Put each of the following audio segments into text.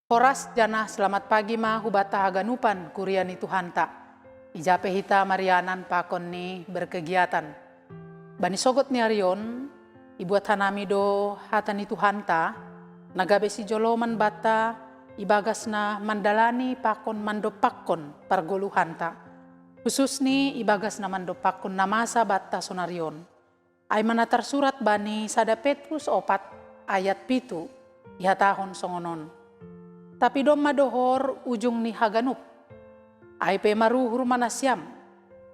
Horas jana selamat pagi ma hubata haganupan kuriani Tuhanta. Ijape hita marianan pakon ni berkegiatan. Bani sogot ni arion, ibuat hanami do hatani Tuhanta, nagabe si joloman bata, ibagas na mandalani pakon mandopakon pargoluhanta. Khusus ni ibagas na mandopakon namasa bata sonarion. Ay manatar surat bani sada Petrus 4 ayat 7 ihatahon songonon. Tapi dom madohor ujung ni haganup. Ay pe maruhur manasyam.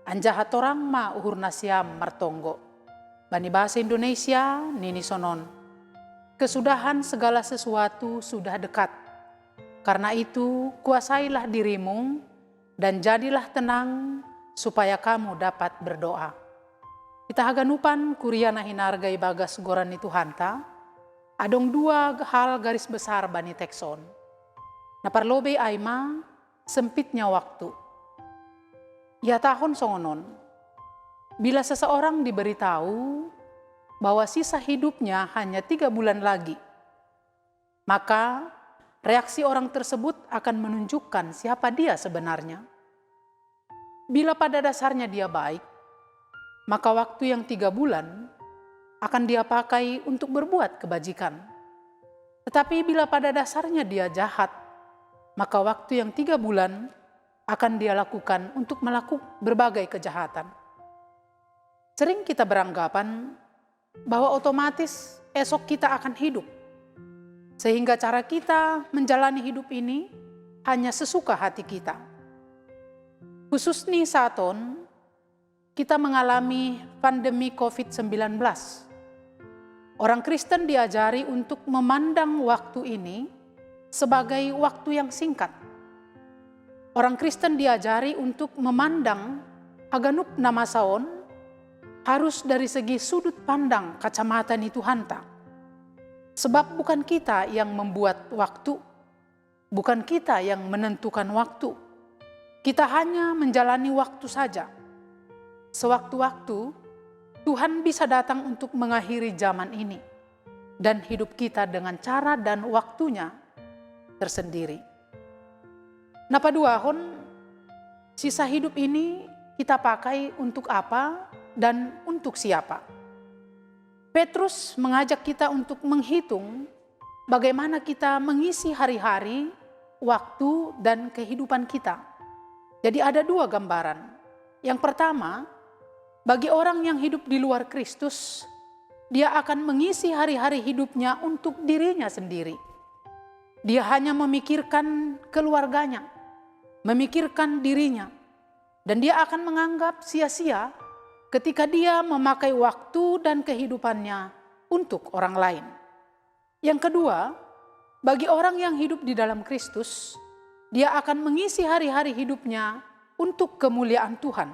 Anjahat orang ma uhur nasyam martonggo. Bani bahasa Indonesia nini sonon. Kesudahan segala sesuatu sudah dekat. Karena itu kuasailah dirimu dan jadilah tenang supaya kamu dapat berdoa. Kita haganupan kuriana hinargai bagas goran ni Tuhanta. Adong dua hal garis besar bani tekson. Naparlobe aima sempitnya waktu. Ya tahun songonon, bila seseorang diberitahu bahwa sisa hidupnya hanya 3 bulan lagi, maka reaksi orang tersebut akan menunjukkan siapa dia sebenarnya. Bila pada dasarnya dia baik, maka waktu yang 3 bulan akan dia pakai untuk berbuat kebajikan. Tetapi bila pada dasarnya dia jahat, maka waktu yang 3 bulan akan dia lakukan untuk melakukan berbagai kejahatan. Sering kita beranggapan bahwa otomatis esok kita akan hidup. Sehingga cara kita menjalani hidup ini hanya sesuka hati kita. Khusus nih saton, kita mengalami pandemi COVID-19. Orang Kristen diajari untuk memandang waktu ini sebagai waktu yang singkat. Orang Kristen diajari untuk memandang haganup namasaon harus dari segi sudut pandang kacamata ni Tuhanta. Sebab bukan kita yang membuat waktu, bukan kita yang menentukan waktu. Kita hanya menjalani waktu saja. Sewaktu-waktu Tuhan bisa datang untuk mengakhiri zaman ini dan hidup kita dengan cara dan waktunya tersendiri. Napa duahon sisa hidup ini kita pakai untuk apa dan untuk siapa? Petrus mengajak kita untuk menghitung bagaimana kita mengisi hari-hari, waktu dan kehidupan kita. Jadi ada 2 gambaran. Yang pertama, bagi orang yang hidup di luar Kristus, dia akan mengisi hari-hari hidupnya untuk dirinya sendiri. Dia hanya memikirkan keluarganya, memikirkan dirinya, dan dia akan menganggap sia-sia ketika dia memakai waktu dan kehidupannya untuk orang lain. Yang kedua, bagi orang yang hidup di dalam Kristus, dia akan mengisi hari-hari hidupnya untuk kemuliaan Tuhan,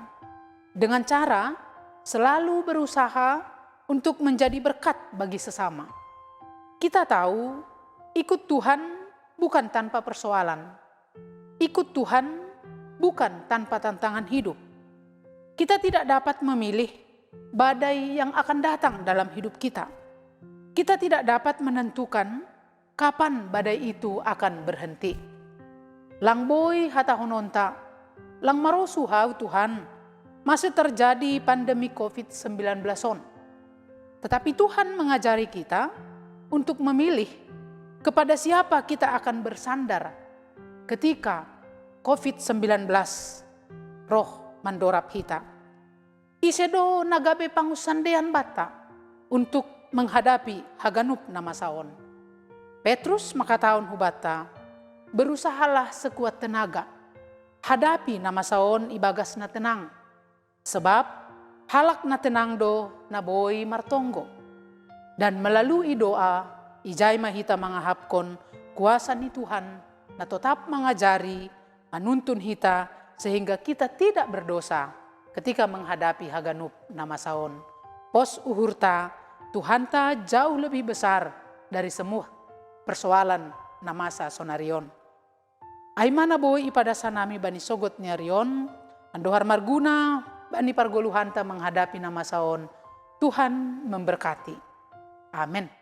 dengan cara selalu berusaha untuk menjadi berkat bagi sesama. Kita tahu, ikut Tuhan bukan tanpa persoalan. Ikut Tuhan bukan tanpa tantangan hidup. Kita tidak dapat memilih badai yang akan datang dalam hidup kita. Kita tidak dapat menentukan kapan badai itu akan berhenti. Lang boy hatahononta, lang marosuhaw Tuhan, masih terjadi pandemi COVID-19 on. Tetapi Tuhan mengajari kita untuk memilih kepada siapa kita akan bersandar ketika COVID-19 roh mandorap hita. Isedo nagabe pangusandean bata untuk menghadapi haganup namasaon. Petrus makataon hubata, berusahalah sekuat tenaga, hadapi namasaon ibagas na tenang, sebab halak na tenang do na boy martonggo. Dan melalui doa, ijay mahita mangahapkon kuasa ni Tuhan na tetap mengajari, menuntun hita sehingga kita tidak berdosa ketika menghadapi haganup namasaon. Pos uhurta, Tuhanta jauh lebih besar dari semua persoalan namasa sonarion. Ay mana boy ipada sanami bani sogot ni arion, andohar marguna bani pargoluhanta menghadapi namasaon. Tuhan memberkati. Amin.